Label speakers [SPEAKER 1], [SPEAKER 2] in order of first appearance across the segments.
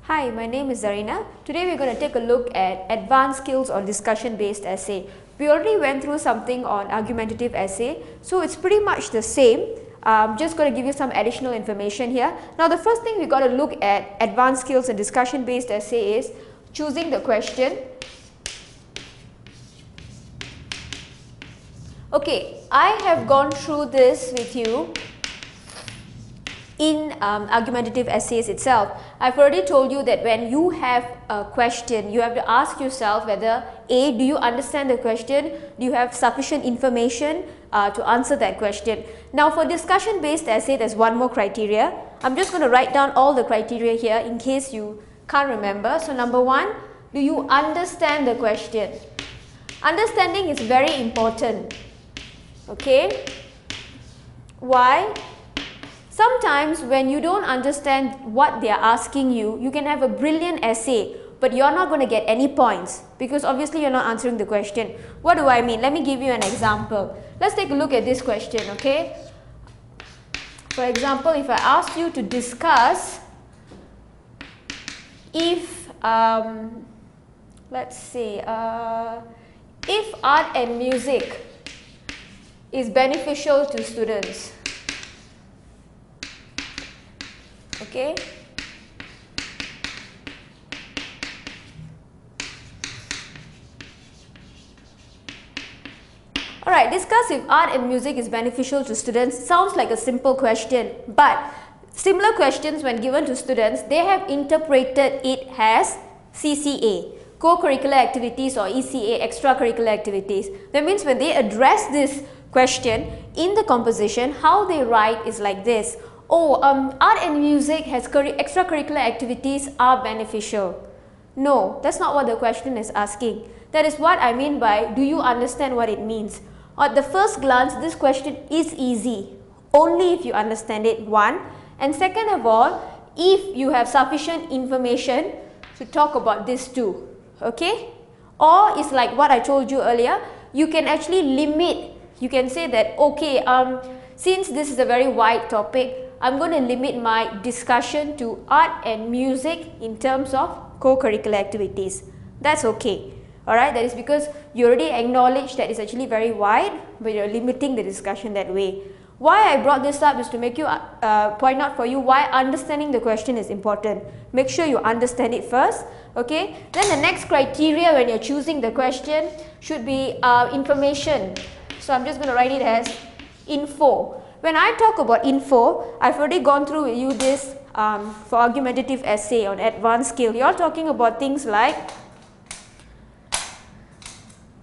[SPEAKER 1] Hi, my name is Zareena. Today we're going to take a look at advanced skills or discussion based essay. We already went through something on argumentative essay, so it's pretty much the same. Just going to give you some additional information here. Now the first thing we got to look at advanced skills and discussion based essay is choosing the question. Okay, I have gone through this with you in argumentative essays itself. I've already told you that when you have a question, you have to ask yourself whether A, do you understand the question? Do you have sufficient information to answer that question? Now for discussion based essay, there's one more criteria. I'm just going to write down all the criteria here in case you can't remember. So number one, do you understand the question? Understanding is very important. Okay? Why? Sometimes when you don't understand what they are asking you, you can have a brilliant essay, but you're not going to get any points because obviously you're not answering the question. What do I mean? Let me give you an example. Let's take a look at this question, okay? For example, if I ask you to discuss if, let's say, if art and music is beneficial to students. Okay. Alright, discuss if art and music is beneficial to students. Sounds like a simple question, but similar questions when given to students, they have interpreted it as CCA, co-curricular activities, or ECA, extracurricular activities. That means when they address this question in the composition, how they write is like this. Oh, art and music has extracurricular activities are beneficial. No, that's not what the question is asking. That is what I mean by, do you understand what it means? At the first glance, this question is easy, only if you understand it, one. And second of all, if you have sufficient information to talk about this too, okay? Or it's like what I told you earlier, you can actually limit, you can say that, okay, since this is a very wide topic, I'm going to limit my discussion to art and music in terms of co-curricular activities. That's okay. Alright, that is because you already acknowledge that it's actually very wide, but you're limiting the discussion that way. Why I brought this up is to make you point out for you why understanding the question is important. Make sure you understand it first. Okay. Then the next criteria when you're choosing the question should be information. So I'm just going to write it as info. When I talk about info, I've already gone through with you this for argumentative essay on advanced skill. You're talking about things like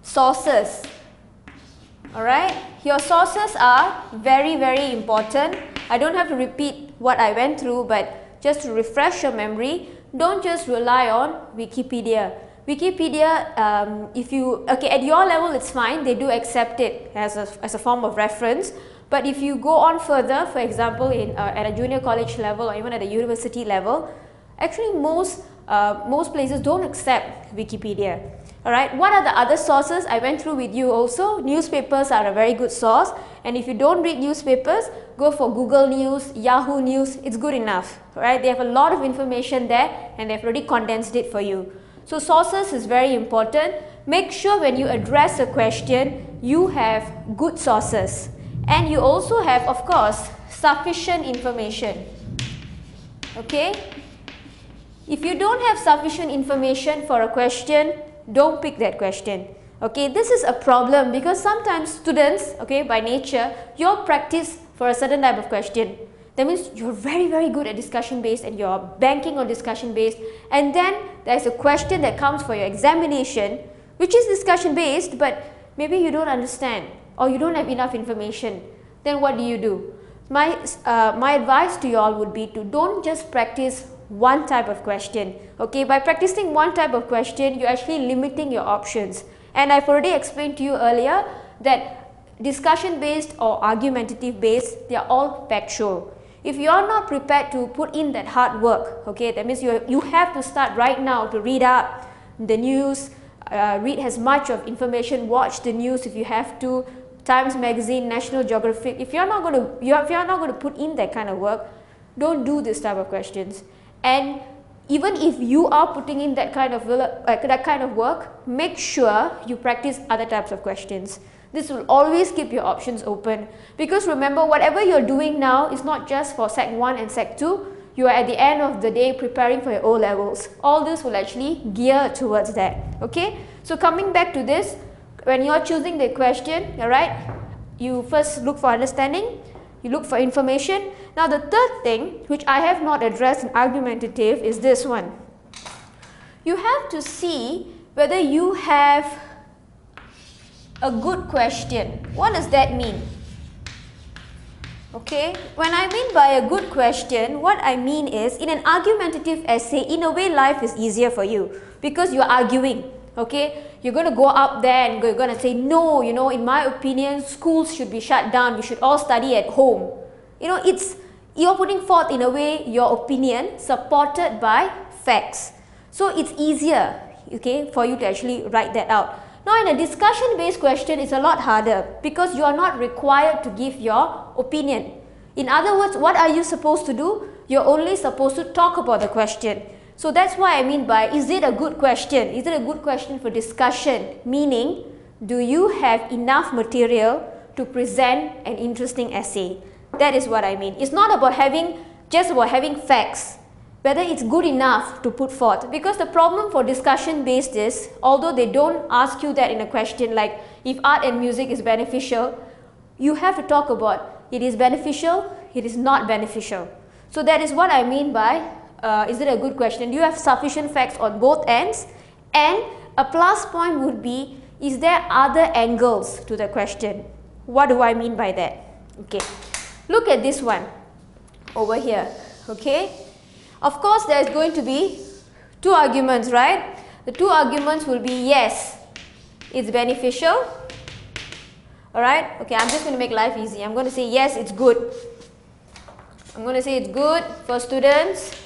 [SPEAKER 1] sources. Alright, your sources are very, very important. I don't have to repeat what I went through, but just to refresh your memory, don't just rely on Wikipedia. Wikipedia, if you, okay, at your level it's fine, they do accept it as a form of reference. But if you go on further, for example, at a junior college level or even at a university level, actually most places don't accept Wikipedia. Alright, what are the other sources? I went through with you also. Newspapers are a very good source, and if you don't read newspapers, go for Google News, Yahoo News, it's good enough. Alright, they have a lot of information there and they've already condensed it for you. So sources is very important. Make sure when you address a question, you have good sources. And you also have, of course, sufficient information. Okay? If you don't have sufficient information for a question, don't pick that question. Okay? This is a problem because sometimes students, okay, by nature, you're practice for a certain type of question. That means you're very, very good at discussion based and you're banking on discussion based. And then there's a question that comes for your examination, which is discussion based, but maybe you don't understand, or you don't have enough information. Then what do? My advice to you all would be to don't just practice one type of question. Okay, by practicing one type of question, you're actually limiting your options. And I've already explained to you earlier that discussion based or argumentative based, they are all factual. If you are not prepared to put in that hard work, okay, that means you have to start right now to read up the news, read as much of information, watch the news if you have to, Times Magazine, National Geographic. If you're not going to put in that kind of work, don't do this type of questions. And even if you are putting in that kind of work, make sure you practice other types of questions. This will always keep your options open, because remember, whatever you're doing now is not just for Sec 1 and Sec 2. You are at the end of the day preparing for your O-levels. All this will actually gear towards that. Okay, so coming back to this, when you're choosing the question, alright, you first look for understanding, you look for information. Now the third thing, which I have not addressed in argumentative, is this one. You have to see whether you have a good question. What does that mean? Okay, when I mean by a good question, what I mean is, in an argumentative essay, in a way life is easier for you because you're arguing. Okay, you're going to go up there and you're going to say, no, you know, in my opinion, schools should be shut down, we should all study at home. You know, you're putting forth in a way your opinion supported by facts. So it's easier, okay, for you to actually write that out. Now in a discussion based question, it's a lot harder because you are not required to give your opinion. In other words, what are you supposed to do? You're only supposed to talk about the question. So that's why I mean by, is it a good question? Is it a good question for discussion? Meaning, do you have enough material to present an interesting essay? That is what I mean. It's not about just about having facts, whether it's good enough to put forth. Because the problem for discussion based is, although they don't ask you that in a question like if art and music is beneficial, you have to talk about it is beneficial, it is not beneficial. So that is what I mean by is it a good question? Do you have sufficient facts on both ends? And a plus point would be, is there other angles to the question? What do I mean by that? Okay, look at this one over here. Okay, of course there is going to be two arguments, right? The two arguments will be yes, it's beneficial. Alright, okay, I'm just going to make life easy. I'm going to say yes, it's good. I'm going to say it's good for students.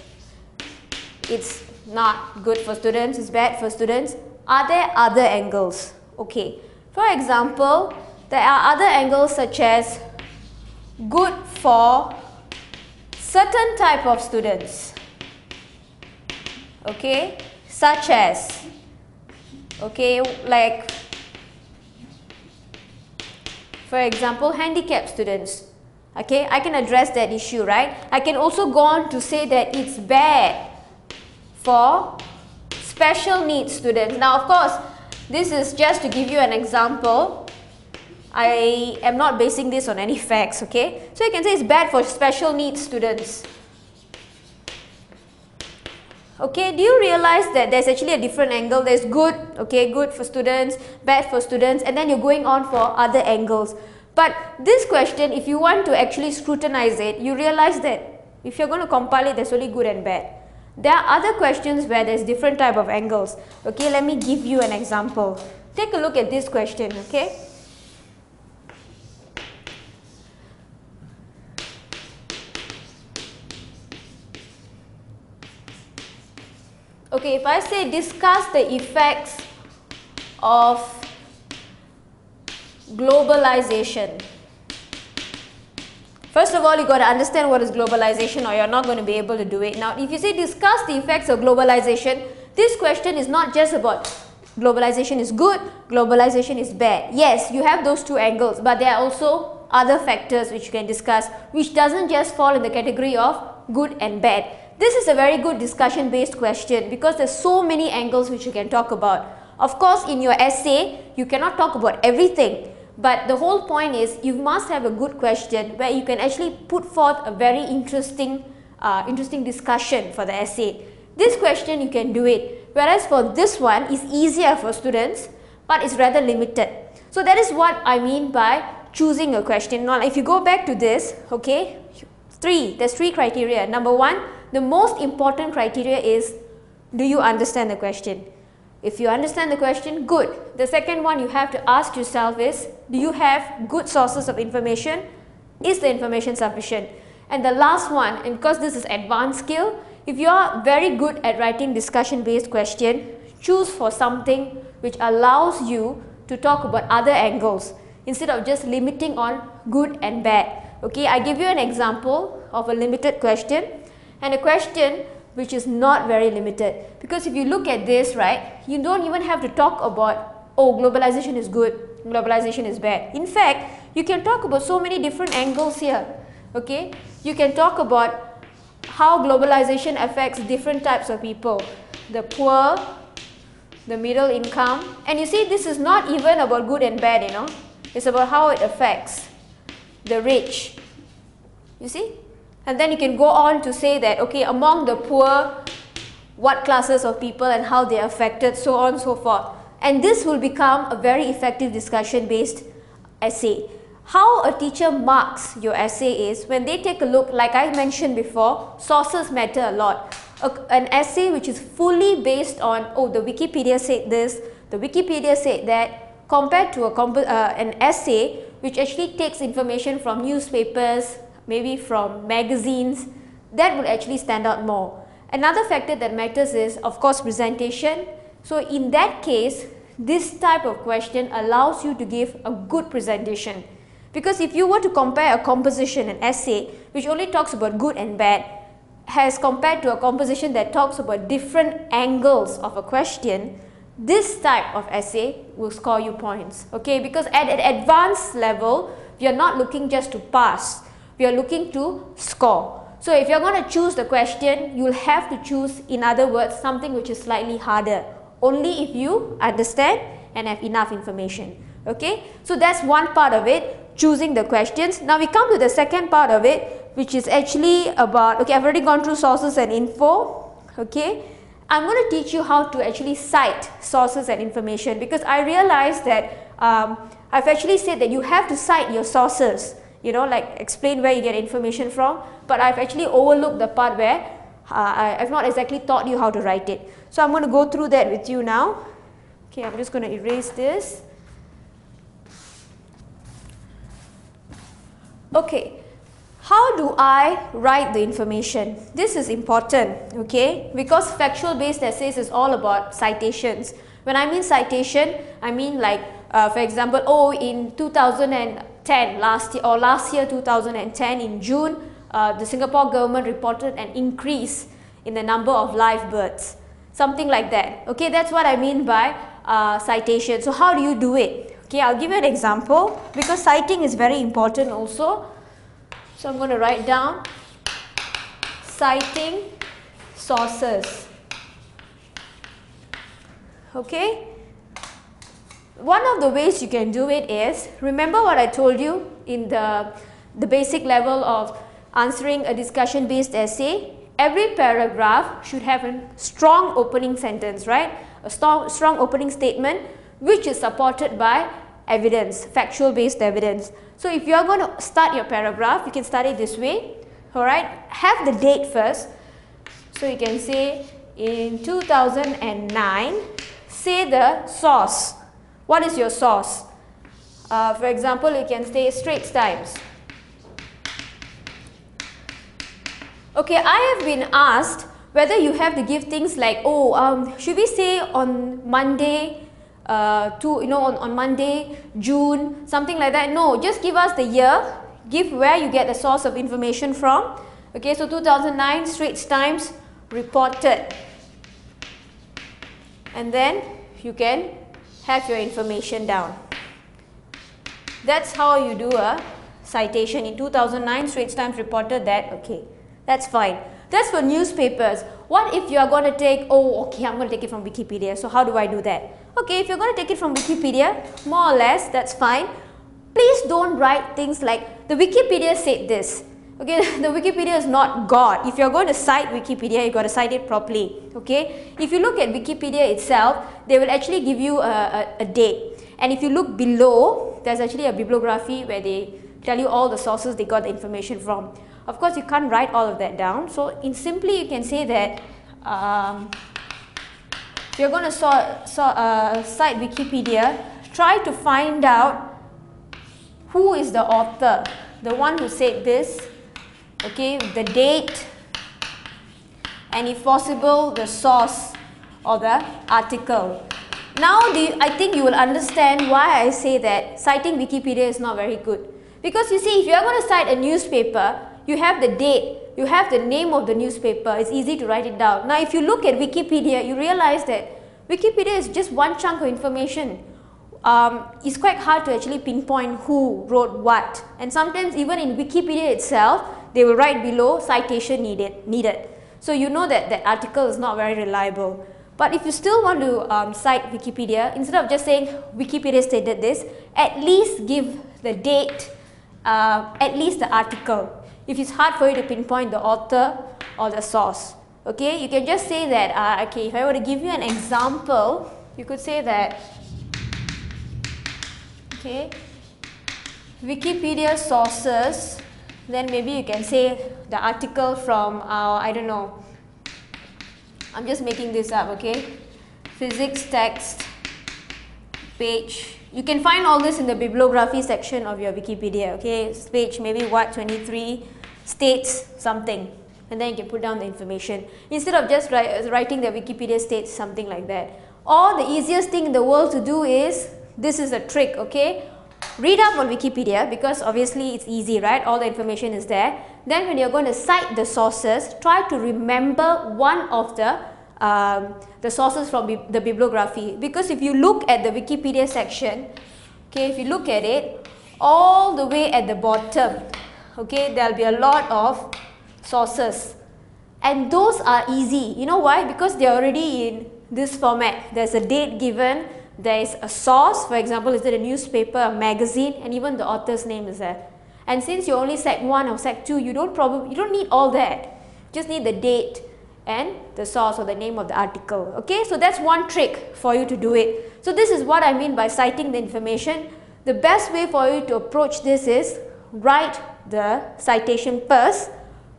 [SPEAKER 1] It's not good for students, it's bad for students. Are there other angles? Okay, for example, there are other angles such as good for certain type of students. Okay, such as, okay, like for example, handicapped students. Okay, I can address that issue, right? I can also go on to say that it's bad for special needs students. Now, of course, this is just to give you an example. I am not basing this on any facts, okay? So you can say it's bad for special needs students. Okay, do you realize that there's actually a different angle? There's good, okay, good for students, bad for students, and then you're going on for other angles. But this question, if you want to actually scrutinize it, you realize that if you're going to compile it, there's only good and bad. There are other questions where there's different type of angles. Okay, let me give you an example. Take a look at this question, okay? Okay, if I say discuss the effects of globalization. First of all, you got to understand what is globalization or you're not going to be able to do it. Now, if you say discuss the effects of globalization, this question is not just about globalization is good, globalization is bad. Yes, you have those two angles, but there are also other factors which you can discuss, which doesn't just fall in the category of good and bad. This is a very good discussion based question because there's so many angles which you can talk about. Of course, in your essay, you cannot talk about everything. But the whole point is you must have a good question where you can actually put forth a very interesting discussion for the essay. This question you can do it, whereas for this one is easier for students but it's rather limited. So that is what I mean by choosing a question. Now if you go back to this, okay, there's three criteria. Number one, the most important criteria is, do you understand the question? If you understand the question, good. The second one you have to ask yourself is, do you have good sources of information? Is the information sufficient? And the last one, and because this is advanced skill, if you are very good at writing discussion based question, choose for something which allows you to talk about other angles instead of just limiting on good and bad. Okay, I give you an example of a limited question, and the question, which is not very limited. Because if you look at this, right, you don't even have to talk about, oh, globalization is good, globalization is bad. In fact, you can talk about so many different angles here. Okay, you can talk about how globalization affects different types of people, the poor, the middle income, and you see this is not even about good and bad, you know, it's about how it affects the rich, you see. And then you can go on to say that, okay, among the poor, what classes of people and how they are affected, so on and so forth. And this will become a very effective discussion based essay. How a teacher marks your essay is when they take a look, like I mentioned before, sources matter a lot. An essay which is fully based on, oh, the Wikipedia said this, the Wikipedia said that, compared to an essay which actually takes information from newspapers, maybe from magazines, that would actually stand out more. Another factor that matters is, of course, presentation. So in that case, this type of question allows you to give a good presentation. Because if you were to compare a composition, an essay, which only talks about good and bad, as compared to a composition that talks about different angles of a question, this type of essay will score you points. Okay, because at an advanced level, we are not looking just to pass. We are looking to score. So if you're going to choose the question, you'll have to choose, in other words, something which is slightly harder, only if you understand and have enough information. Okay, so that's one part of it, choosing the questions. Now we come to the second part of it, which is actually about, okay, I've already gone through sources and info. Okay, I'm going to teach you how to actually cite sources and information, because I realized that I've actually said that you have to cite your sources, you know, like explain where you get information from, but I've actually overlooked the part where I've not exactly taught you how to write it. So I'm going to go through that with you now. Okay, I'm just going to erase this. Okay, how do I write the information? This is important, okay, because factual based essays is all about citations. When I mean citation, I mean like, for example, oh, in 2010, last year 2010 in June, the Singapore government reported an increase in the number of live births, something like that. Okay, that's what I mean by citation. So how do you do it? Okay, I'll give you an example, because citing is very important also. So I'm going to write down citing sources. Okay, one of the ways you can do it is, remember what I told you in the basic level of answering a discussion based essay. Every paragraph should have a strong opening sentence, right? A strong opening statement which is supported by evidence, factual based evidence. So if you are going to start your paragraph, you can start it this way. Alright, have the date first. So you can say in 2009, say the source. What is your source? For example, you can say Straits Times. Okay, I have been asked whether you have to give things like, oh, should we say on Monday, on Monday, June, something like that. No, just give us the year, give where you get the source of information from. Okay, so 2009, Straits Times reported. And then you can have your information down. That's how you do a citation. In 2009, Straits Times reported that. Okay, that's fine. That's for newspapers. What if you are going to take, oh, okay, I'm going to take it from Wikipedia. So how do I do that? Okay, if you're going to take it from Wikipedia, more or less, that's fine. Please don't write things like, the Wikipedia said this. Okay, the Wikipedia is not God. If you're going to cite Wikipedia, you've got to cite it properly. Okay, if you look at Wikipedia itself, they will actually give you a date. And if you look below, there's actually a bibliography where they tell you all the sources they got the information from. Of course, you can't write all of that down. So, simply you can say that if you're going to cite Wikipedia, try to find out who is the author, the one who said this, okay, the date, and if possible, the source or the article. Now, I think you will understand why I say that citing Wikipedia is not very good. Because you see, if you are going to cite a newspaper, you have the date, you have the name of the newspaper, it's easy to write it down. Now if you look at Wikipedia, you realize that Wikipedia is just one chunk of information. It's quite hard to actually pinpoint who wrote what, and sometimes even in Wikipedia itself, they will write below citation needed. So you know that that article is not very reliable. But if you still want to cite Wikipedia, instead of just saying Wikipedia stated this, at least give the date, at least the article, if it's hard for you to pinpoint the author or the source. Okay, you can just say that, okay, if I were to give you an example, you could say that, okay, Wikipedia sources, then maybe you can say the article from, I don't know, I'm just making this up, okay, physics text page. You can find all this in the bibliography section of your Wikipedia, okay, page maybe what, 23, states something, and then you can put down the information instead of just writing the Wikipedia states something like that. Or the easiest thing in the world to do is, this is a trick, okay, read up on Wikipedia because obviously it's easy, right, all the information is there. Then when you're going to cite the sources, try to remember one of the sources from the bibliography, because if you look at the Wikipedia section, okay, if you look at it, all the way at the bottom, okay, there will be a lot of sources, and those are easy. You know why? Because they are already in this format. There's a date given, there is a source, for example, is it a newspaper, a magazine, and even the author's name is there. And since you're only Sec 1 or Sec 2, you don't need all that. You just need the date and the source or the name of the article. Okay, so that's one trick for you to do it. So this is what I mean by citing the information. The best way for you to approach this is write the citation first,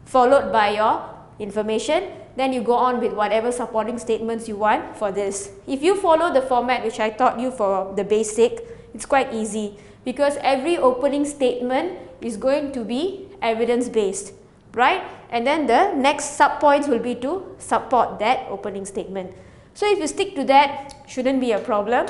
[SPEAKER 1] followed by your information. Then you go on with whatever supporting statements you want for this. If you follow the format which I taught you for the basic, it's quite easy because every opening statement is going to be evidence based, right? And then the next sub points will be to support that opening statement. So if you stick to that, shouldn't be a problem.